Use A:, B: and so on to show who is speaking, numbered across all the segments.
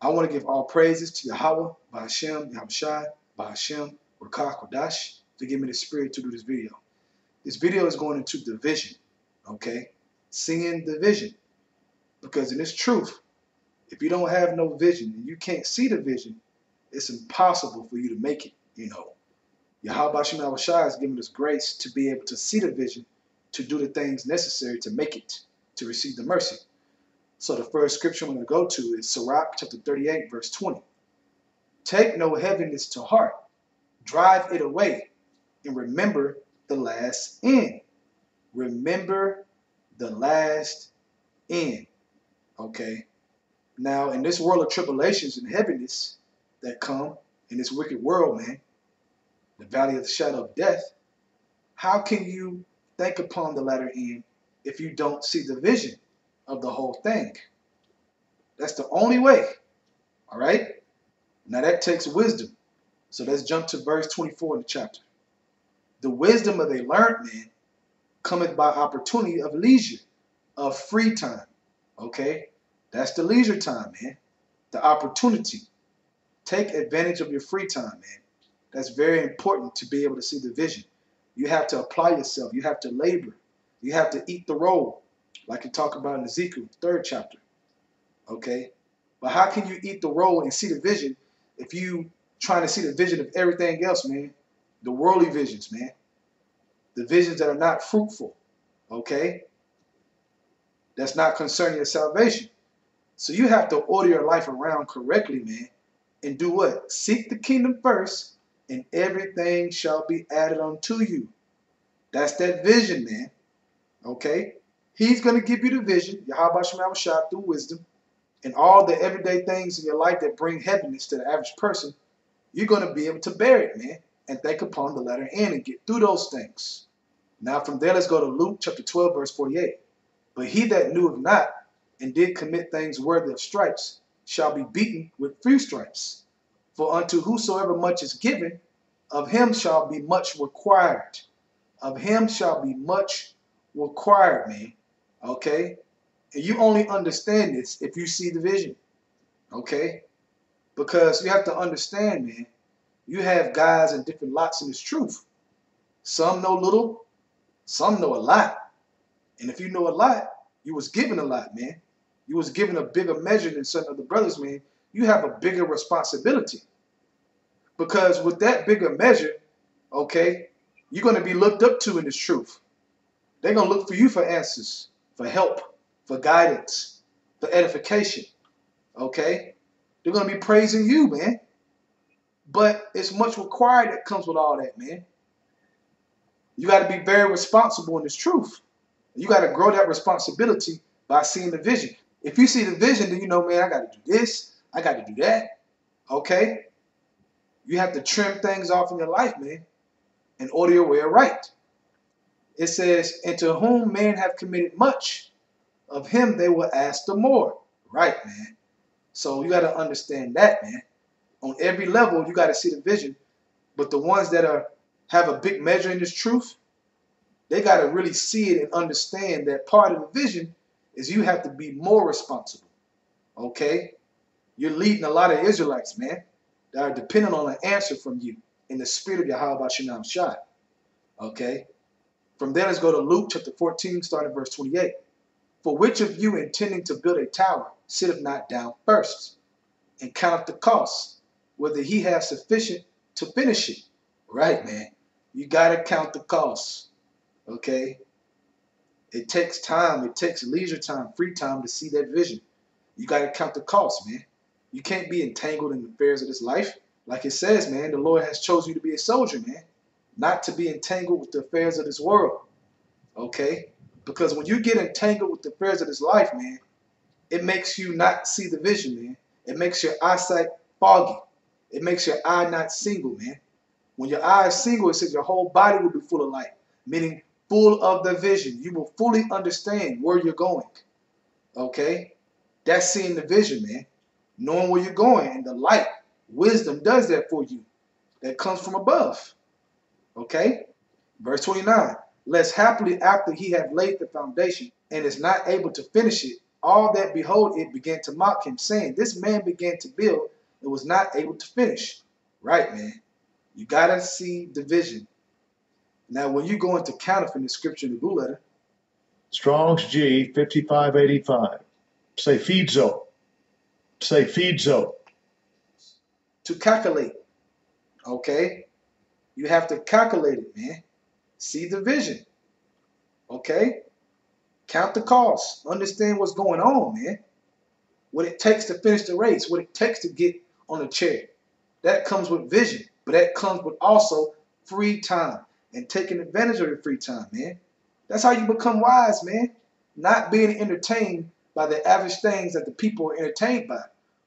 A: I want to give all praises to Yahweh, Ba'ashem, Yahushai, Ba'ashem, Rakah, Kodash, to give me the spirit to do this video. This video is going into division, okay? Seeing the vision. Because in this truth, if you don't have no vision and you can't see the vision, it's impossible for you to make it, you know. Yahweh Ba'ashem Yahushai has given us grace to be able to see the vision, to do the things necessary to make it, to receive the mercy. So the first scripture I'm going to go to is Sirach chapter 38, verse 20. Take no heaviness to heart, drive it away, and remember the last end. Remember the last end. Okay. Now, in this world of tribulations and heaviness that come in this wicked world, man, the valley of the shadow of death, how can you think upon the latter end if you don't see the vision of the whole thing? That's the only way. All right? Now that takes wisdom. So let's jump to verse 24 in the chapter. The wisdom of a learned man cometh by opportunity of leisure, of free time. Okay? That's the leisure time, man. The opportunity. Take advantage of your free time, man. That's very important to be able to see the vision. You have to apply yourself. You have to labor. You have to eat the roll, like you talk about in Ezekiel, 3rd chapter. Okay? But how can you eat the roll and see the vision if you trying to see the vision of everything else, man? The worldly visions, man. The visions that are not fruitful. Okay? That's not concerning your salvation. So you have to order your life around correctly, man. And do what? Seek the kingdom first, and everything shall be added unto you. That's that vision, man. Okay? He's going to give you the vision, Yahweh Shah, through wisdom, and all the everyday things in your life that bring heaviness to the average person. You're going to be able to bear it, man, and think upon the latter end and get through those things. Now from there, let's go to Luke chapter 12, verse 48. But he that kneweth not and did commit things worthy of stripes shall be beaten with few stripes. For unto whosoever much is given, of him shall be much required. Of him shall be much required, man. Okay? And you only understand this if you see the vision. Okay? Because you have to understand, man, you have guys in different lots in this truth. Some know little, some know a lot. And if you know a lot, you was given a lot, man. You was given a bigger measure than certain other brothers, man. You have a bigger responsibility. Because with that bigger measure, okay, you're going to be looked up to in this truth. They're going to look for you for answers, for help, for guidance, for edification, okay? They're going to be praising you, man. But it's much required that comes with all that, man. You got to be very responsible in this truth. You got to grow that responsibility by seeing the vision. If you see the vision, then you know, man, I got to do this. I got to do that. Okay? You have to trim things off in your life, man, and order your way right. It says, and to whom men have committed much, of him they will ask the more. Right, man. So you got to understand that, man. On every level, you got to see the vision. But the ones that have a big measure in this truth, they got to really see it and understand that part of the vision is you have to be more responsible. Okay? You're leading a lot of Israelites, man, that are dependent on an answer from you in the spirit of Yahweh Shem Shai. Okay? From there, let's go to Luke chapter 14, starting verse 28. For which of you intending to build a tower sitteth not down first, and counteth the cost, whether he have sufficient to finish it? Right, man. You got to count the costs. Okay? It takes time. It takes leisure time, free time to see that vision. You got to count the costs, man. You can't be entangled in the affairs of this life. Like it says, man, the Lord has chosen you to be a soldier, man, not to be entangled with the affairs of this world. Okay? Because when you get entangled with the affairs of this life, man, it makes you not see the vision, man. It makes your eyesight foggy. It makes your eye not single, man. When your eye is single, it says your whole body will be full of light, meaning full of the vision. You will fully understand where you're going. Okay? That's seeing the vision, man. Knowing where you're going, and the light, wisdom does that for you. That comes from above. Okay? Verse 29. Lest happily after he have laid the foundation and is not able to finish it, all that behold it began to mock him, saying, this man began to build and was not able to finish. Right, man. You got to see division. Now, when you go into counterfeit the scripture in the blue letter,
B: Strong's G 5585. Say feedzo. Say feedzo.
A: to calculate, okay? You have to calculate it, man. See the vision, okay? Count the costs. Understand what's going on, man. What it takes to finish the race, what it takes to get on the chair. That comes with vision, but that comes with also free time and taking advantage of your free time, man. That's how you become wise, man. Not being entertained by the average things that the people are entertained by.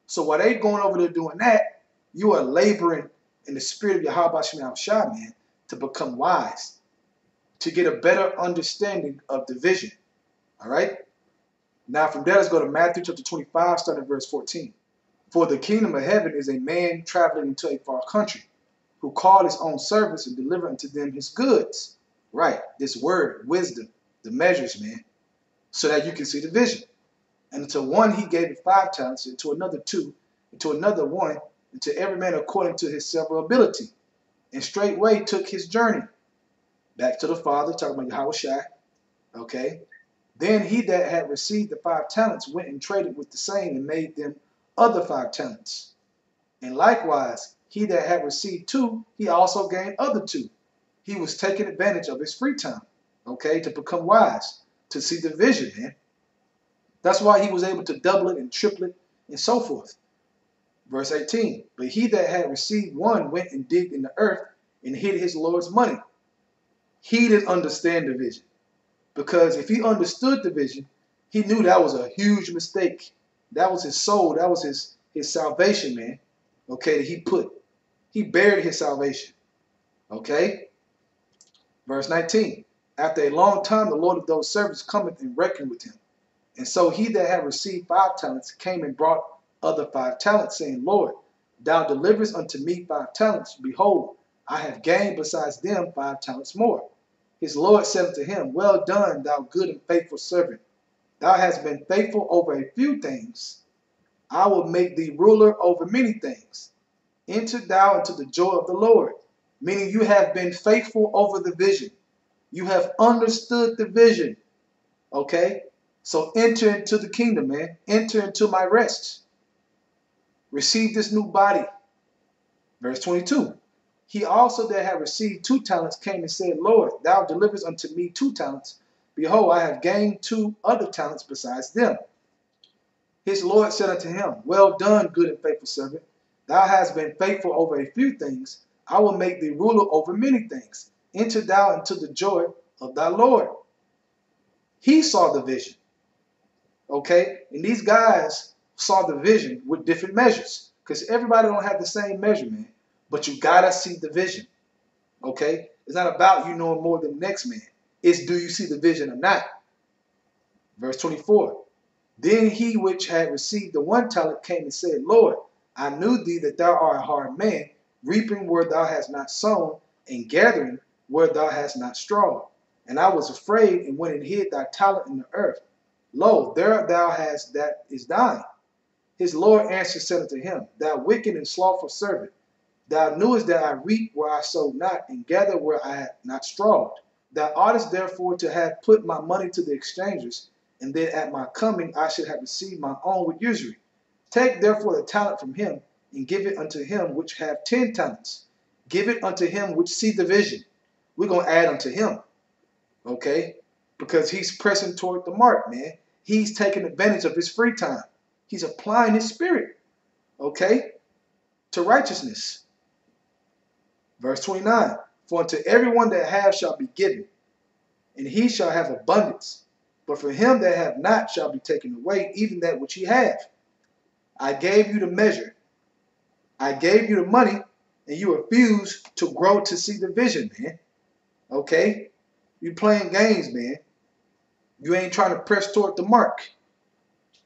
A: So while they going over there doing that, you are laboring in the spirit of Yahweh Shem Shai, man, to become wise, to get a better understanding of the vision. All right? Now from there, let's go to Matthew chapter 25, starting at verse 14. For the kingdom of heaven is a man traveling into a far country, who called his own servants and delivered unto them his goods. Right, this word, wisdom, the measures, man, so that you can see the vision. And to one he gave it 5 talents, and to another 2, and to another 1, and to every man according to his several ability. And straightway took his journey. Back to the Father, talking about Yahweh Shai. Okay. Then he that had received the 5 talents went and traded with the same and made them other 5 talents. And likewise, he that had received 2, he also gained other 2. He was taking advantage of his free time, okay, to become wise, to see the vision, man. That's why he was able to double it and triple it and so forth. Verse 18, but he that had received 1 went and digged in the earth and hid his Lord's money. He didn't understand the vision, because if he understood the vision, he knew that was a huge mistake. That was his soul. That was his salvation, man, okay, that he buried his salvation, okay. Verse 19, after a long time, the Lord of those servants cometh and reckoned with him. And so he that had received 5 talents came and brought other 5 talents, saying, Lord, thou deliverest unto me 5 talents. Behold, I have gained besides them 5 talents more. His Lord said unto him, well done, thou good and faithful servant. Thou hast been faithful over a few things. I will make thee ruler over many things. Enter thou into the joy of the Lord. Meaning you have been faithful over the vision. You have understood the vision. Okay? So enter into the kingdom, man. Enter into my rest. Receive this new body. Verse 22. He also that had received 2 talents came and said, Lord, thou deliverest unto me 2 talents. Behold, I have gained 2 other talents besides them. His Lord said unto him, well done, good and faithful servant. Thou hast been faithful over a few things. I will make thee ruler over many things. Enter thou into the joy of thy Lord. He saw the vision. Okay? And these guys saw the vision with different measures, because everybody don't have the same measurement, but you got to see the vision. Okay? It's not about you knowing more than the next man. It's do you see the vision or not? Verse 24. Then he which had received the 1 talent came and said, Lord, I knew thee that thou art a hard man, reaping where thou hast not sown, and gathering where thou hast not strawed. And I was afraid, and went and hid thy talent in the earth. Lo, there thou hast that is thine. His Lord answered, said unto him, thou wicked and slothful servant, thou knewest that I reap where I sowed not, and gather where I had not strawed. Thou oughtest therefore to have put my money to the exchangers, and then at my coming I should have received my own with usury. Take therefore the talent from him, and give it unto him which have 10 talents. Give it unto him which see the vision. We're going to add unto him. Okay? Because he's pressing toward the mark, man. He's taking advantage of his free time. He's applying his spirit, okay, to righteousness. Verse 29. For unto everyone that hath shall be given, and he shall have abundance. But for him that hath not shall be taken away, even that which he hath. I gave you the measure. I gave you the money, and you refuse to grow to see the vision, man. Okay? You playing games, man. You ain't trying to press toward the mark.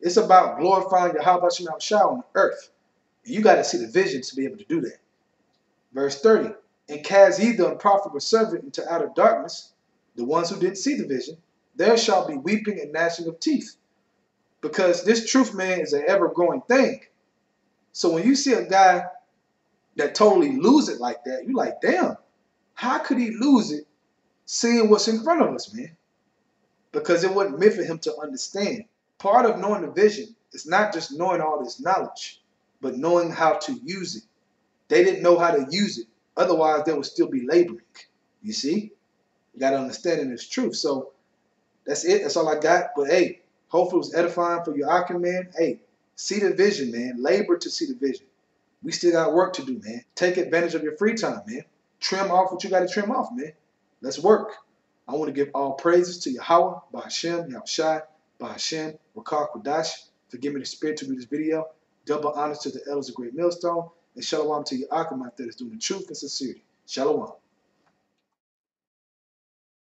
A: It's about glorifying Yahweh Shem Shai on the earth. And you got to see the vision to be able to do that. Verse 30. And cast ye the unprofitable servant into outer darkness, the ones who didn't see the vision. There shall be weeping and gnashing of teeth. because this truth, man, is an ever-growing thing. So when you see a guy that totally lose it like that, you like, damn, how could he lose it seeing what's in front of us, man? Because it wasn't meant for him to understand. Part of knowing the vision is not just knowing all this knowledge, but knowing how to use it. They didn't know how to use it. Otherwise, they would still be laboring. You see? You got to understand in this truth. So that's it. That's all I got. But hey, hopefully it was edifying for your Akim, man. Hey, see the vision, man. Labor to see the vision. We still got work to do, man. Take advantage of your free time, man. Trim off what you got to trim off, man. Let's work. I want to give all praises to Yahweh, Ba'ashem, Yahushai, Ba'ashem, Rakar Kodash, for giving me the spirit to do this video. Double honors to the elders of Great Millstone. And shalom to your Akim out there that's doing the truth and sincerity. Shalom.